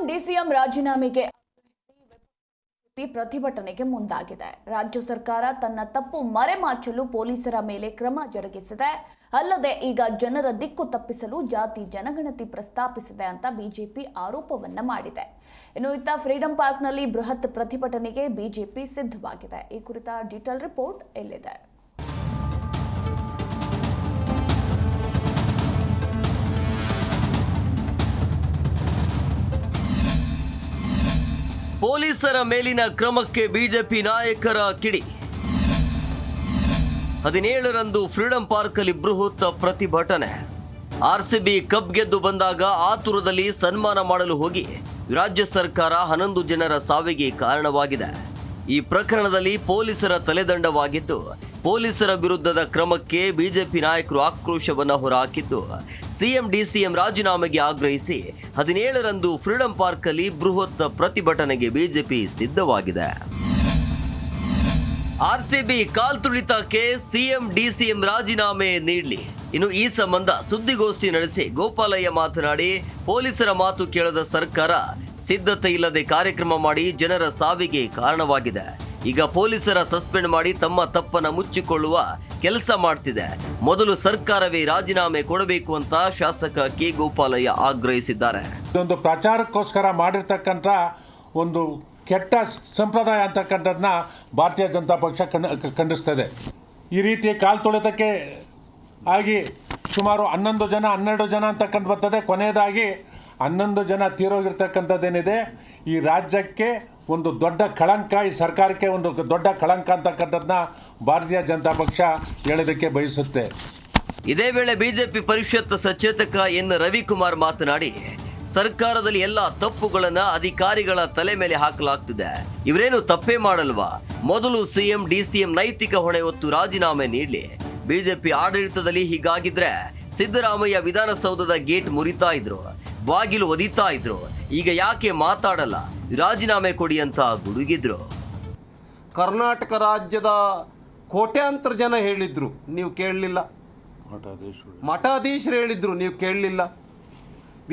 DCM ರಾಜೀನಾಮೆಗೆ ಪ್ರತಿಭಟನೆಗೆ ಮುಂದಾಗಿದೆ. ರಾಜ್ಯ ಸರ್ಕಾರ ತನ್ನ ತಪ್ಪು ಮರೆಮಾಚಲು ಪೊಲೀಸರ ಮೇಲೆ ಕ್ರಮ ಜರುಗಿಸಿದೆ. ಅಲ್ಲದೆ ಈಗ ಜನರ ದಿಕ್ಕು ತಪ್ಪಿಸಲು ಜಾತಿ ಜನಗಣತಿ ಪ್ರಸ್ತಾಪಿಸಿದೆ ಅಂತ ಬಿಜೆಪಿ ಆರೋಪವನ್ನ ಮಾಡಿದೆ. ಇನ್ನು ಇತ್ತ ಫ್ರೀಡಂ ಪಾರ್ಕ್ನಲ್ಲಿ ಬೃಹತ್ ಪ್ರತಿಭಟನೆಗೆ ಬಿಜೆಪಿ ಸಿದ್ಧವಾಗಿದೆ. ಈ ಕುರಿತ ಡೀಟೇಲ್ ರಿಪೋರ್ಟ್ ಇಲ್ಲಿದೆ. ಪೊಲೀಸರ ಮೇಲಿನ ಕ್ರಮಕ್ಕೆ ಬಿಜೆಪಿ ನಾಯಕರ ಕಿಡಿ. 17ರಂದು ಫ್ರೀಡಂ ಪಾರ್ಕ್ ಅಲ್ಲಿ ಬೃಹತ್ ಪ್ರತಿಭಟನೆ. ಆರ್ಸಿಬಿ ಕಪ್ ಗೆದ್ದು ಬಂದಾಗ ಆತುರದಲ್ಲಿ ಸನ್ಮಾನ ಮಾಡಲು ಹೋಗಿ ರಾಜ್ಯ ಸರ್ಕಾರ 11 ಜನರ ಸಾವಿಗೆ ಕಾರಣವಾಗಿದೆ. ಈ ಪ್ರಕರಣದಲ್ಲಿ ಪೊಲೀಸರ ತಲೆದಂಡವಾಗಿದ್ದು, ಪೊಲೀಸರ ವಿರುದ್ಧದ ಕ್ರಮಕ್ಕೆ ಬಿಜೆಪಿ ನಾಯಕರು ಆಕ್ರೋಶವನ್ನು ಹೊರಹಾಕಿದ್ದು, ಸಿಎಂ ಡಿಸಿಎಂ ರಾಜೀನಾಮೆಗೆ ಆಗ್ರಹಿಸಿ 17ರಂದು ಫ್ರೀಡಂ ಪಾರ್ಕ್ ಅಲ್ಲಿ ಬೃಹತ್ ಪ್ರತಿಭಟನೆಗೆ ಬಿಜೆಪಿ ಸಿದ್ಧವಾಗಿದೆ. ಆರ್ಸಿಬಿ ಕಾಲ್ತುಳಿತಕ್ಕೆ ಸಿಎಂ ಡಿಸಿಎಂ ರಾಜೀನಾಮೆ ನೀಡಲಿ. ಇನ್ನು ಈ ಸಂಬಂಧ ಸುದ್ದಿಗೋಷ್ಠಿ ನಡೆಸಿ ಗೋಪಾಲಯ್ಯ ಮಾತನಾಡಿ, ಪೊಲೀಸರ ಮಾತು ಕೇಳದ ಸರ್ಕಾರ ಸಿದ್ಧತೆ ಇಲ್ಲದೆ ಕಾರ್ಯಕ್ರಮ ಮಾಡಿ ಜನರ ಸಾವಿಗೆ ಕಾರಣವಾಗಿದೆ. ಈಗ ಪೊಲೀಸರ ಸಸ್ಪೆಂಡ್ ಮಾಡಿ ತಮ್ಮ ತಪ್ಪನ್ನು ಮುಚ್ಚಿಕೊಳ್ಳುವ ಕೆಲಸ ಮಾಡ್ತಿದೆ. ಮೊದಲು ಸರ್ಕಾರವೇ ರಾಜೀನಾಮೆ ಕೊಡಬೇಕು ಅಂತ ಶಾಸಕ ಕೆ ಗೋಪಾಲಯ್ಯ ಆಗ್ರಹಿಸಿದ್ದಾರೆ. ಇದೊಂದು ಪ್ರಚಾರಕ್ಕೋಸ್ಕರ ಮಾಡಿರ್ತಕ್ಕಂಥ ಒಂದು ಕೆಟ್ಟ ಸಂಪ್ರದಾಯ ಅಂತಕ್ಕಂಥದ್ದನ್ನ ಭಾರತೀಯ ಜನತಾ ಪಕ್ಷ ಖಂಡಿಸ್ತದೆ. ಈ ರೀತಿ ಕಾಲ್ತುಳಿತಕ್ಕೆ ಆಗಿ ಸುಮಾರು 12 ಜನ ಅಂತಕ್ಕಂಥ ಬರ್ತದೆ. ಕೊನೆಯದಾಗಿ 11 ಜನ ತೀರೋಗಿರ್ತಕ್ಕಂಥದ್ದೇನಿದೆ, ಈ ರಾಜ್ಯಕ್ಕೆ ಒಂದು ದೊಡ್ಡ ಕಳಂಕ, ಈ ಸರ್ಕಾರಕ್ಕೆ ಒಂದು ದೊಡ್ಡ ಕಳಂಕ ಅಂತಕ್ಕಂಥದ್ದನ್ನ ಭಾರತೀಯ ಜನತಾ ಪಕ್ಷ ಹೇಳೋದಕ್ಕೆ ಬಯಸುತ್ತೆ. ಇದೇ ವೇಳೆ ಬಿಜೆಪಿ ಪರಿಷತ್ ಸಚೇತಕ ಎನ್ ರವಿಕುಮಾರ್ ಮಾತನಾಡಿ, ಸರ್ಕಾರದಲ್ಲಿ ಎಲ್ಲ ತಪ್ಪುಗಳನ್ನ ಅಧಿಕಾರಿಗಳ ತಲೆ ಮೇಲೆ ಹಾಕಲಾಗ್ತಿದೆ. ಇವರೇನು ತಪ್ಪೇ ಮಾಡಲ್ವಾ? ಮೊದಲು ಸಿಎಂ ಡಿಸಿಎಂ ನೈತಿಕ ಹೊಣೆ ಹೊತ್ತು ರಾಜೀನಾಮೆ ನೀಡಲಿ. ಬಿಜೆಪಿ ಆಡಳಿತದಲ್ಲಿ ಹೀಗಾಗಿದ್ರೆ ಸಿದ್ದರಾಮಯ್ಯ ವಿಧಾನಸೌಧದ ಗೇಟ್ ಮುರಿತಾ ಇದ್ರು, ಬಾಗಿಲು ಒದಿತಾ ಇದ್ರು. ಈಗ ಯಾಕೆ ಮಾತಾಡಲ್ಲ? ರಾಜೀನಾಮೆ ಕೊಡಿ ಅಂತ ಗುಡುಗಿದ್ರು. ಕರ್ನಾಟಕ ರಾಜ್ಯದ ಕೋಟ್ಯಾಂತರ ಜನ ಹೇಳಿದ್ರು, ನೀವು ಕೇಳಲಿಲ್ಲ. ಮಠಾಧೀಶರು ಹೇಳಿದ್ರು, ನೀವು ಕೇಳಲಿಲ್ಲ.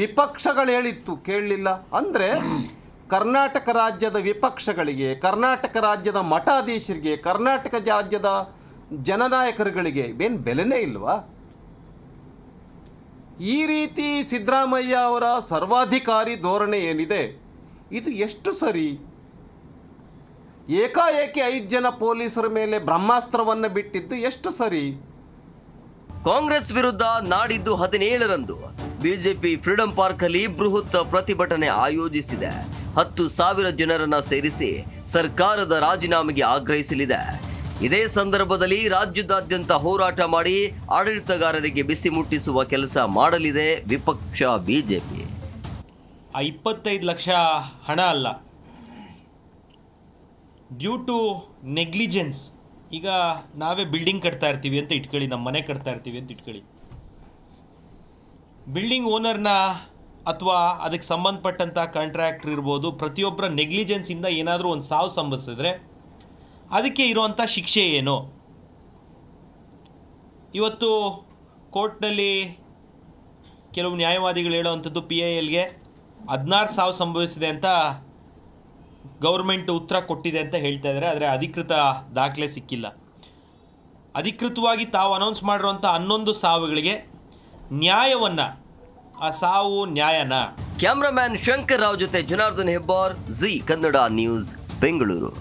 ವಿಪಕ್ಷಗಳು ಹೇಳಿತ್ತು, ಕೇಳಲಿಲ್ಲ. ಅಂದರೆ ಕರ್ನಾಟಕ ರಾಜ್ಯದ ವಿಪಕ್ಷಗಳಿಗೆ, ಕರ್ನಾಟಕ ರಾಜ್ಯದ ಮಠಾಧೀಶರಿಗೆ, ಕರ್ನಾಟಕ ರಾಜ್ಯದ ಜನನಾಯಕರುಗಳಿಗೆ ಏನು ಬೆಲೆನೇ ಇಲ್ವಾ? ಈ ರೀತಿ ಸಿದ್ದರಾಮಯ್ಯ ಅವರ ಸರ್ವಾಧಿಕಾರಿ ಧೋರಣೆ ಏನಿದೆ, ಇದು ಎಷ್ಟು ಸರಿ? ಏಕಾಏಕಿ 5 ಜನ ಪೊಲೀಸರ ಮೇಲೆ ಬ್ರಹ್ಮಾಸ್ತ್ರವನ್ನು ಬಿಟ್ಟಿದ್ದು ಎಷ್ಟು ಸರಿ? ಕಾಂಗ್ರೆಸ್ ವಿರುದ್ಧ ನಾಡಿದ್ದು 17ರಂದು ಬಿಜೆಪಿ ಫ್ರೀಡಂ ಪಾರ್ಕ್ ಅಲ್ಲಿ ಬೃಹತ್ ಪ್ರತಿಭಟನೆ ಆಯೋಜಿಸಿದೆ. 10,000 ಜನರನ್ನ ಸೇರಿಸಿ ಸರ್ಕಾರದ ರಾಜೀನಾಮೆಗೆ ಆಗ್ರಹಿಸಲಿದೆ. ಇದೇ ಸಂದರ್ಭದಲ್ಲಿ ರಾಜ್ಯದಾದ್ಯಂತ ಹೋರಾಟ ಮಾಡಿ ಆಡಳಿತಗಾರರಿಗೆ ಬಿಸಿ ಮುಟ್ಟಿಸುವ ಕೆಲಸ ಮಾಡಲಿದೆ ವಿಪಕ್ಷ ಬಿಜೆಪಿ. 25 ಲಕ್ಷ ಹಣ ಅಲ್ಲ, ಡ್ಯೂ ಟು ನೆಗ್ಲಿಜೆನ್ಸ್. ಈಗ ನಾವೇ ಬಿಲ್ಡಿಂಗ್ ಕಟ್ತಾ ಇರ್ತೀವಿ ಅಂತ ಇಟ್ಕೊಳ್ಳಿ, ನಮ್ಮ ಮನೆ ಕಟ್ತಾ ಇರ್ತೀವಿ ಅಂತ ಇಟ್ಕೊಳ್ಳಿ. ಬಿಲ್ಡಿಂಗ್ ಓನರ್ನ ಅಥವಾ ಅದಕ್ಕೆ ಸಂಬಂಧಪಟ್ಟಂಥ ಕಾಂಟ್ರಾಕ್ಟರ್ ಇರ್ಬೋದು, ಪ್ರತಿಯೊಬ್ಬರ ನೆಗ್ಲಿಜೆನ್ಸಿಂದ ಏನಾದರೂ ಒಂದು ಸಾವು ಸಂಭವಿಸಿದ್ರೆ ಅದಕ್ಕೆ ಇರುವಂಥ ಶಿಕ್ಷೆ ಏನು? ಇವತ್ತು ಕೋರ್ಟ್ನಲ್ಲಿ ಕೆಲವು ನ್ಯಾಯವಾದಿಗಳು ಹೇಳೋವಂಥದ್ದು PILಗೆ 16 ಸಾವು ಸಂಭವಿಸಿದೆ ಅಂತ ಗೌರ್ಮೆಂಟ್ ಉತ್ತರ ಕೊಟ್ಟಿದೆ ಅಂತ ಹೇಳ್ತಾ ಇದ್ದಾರೆ. ಆದರೆ ಅಧಿಕೃತ ದಾಖಲೆ ಸಿಕ್ಕಿಲ್ಲ. ಅಧಿಕೃತವಾಗಿ ತಾವು ಅನೌನ್ಸ್ ಮಾಡಿರುವಂಥ 11 ಸಾವುಗಳಿಗೆ ನ್ಯಾಯವನ್ನು, ಆ ಸಾವು ನ್ಯಾಯನ. ಕ್ಯಾಮ್ರಾಮ್ಯಾನ್ ಶಂಕರ್ ರಾವ್ ಜೊತೆ ಜನಾರ್ದನ್ ಹೆಬ್ಬಾರ್, ಜಿ ಕನ್ನಡ ನ್ಯೂಸ್, ಬೆಂಗಳೂರು.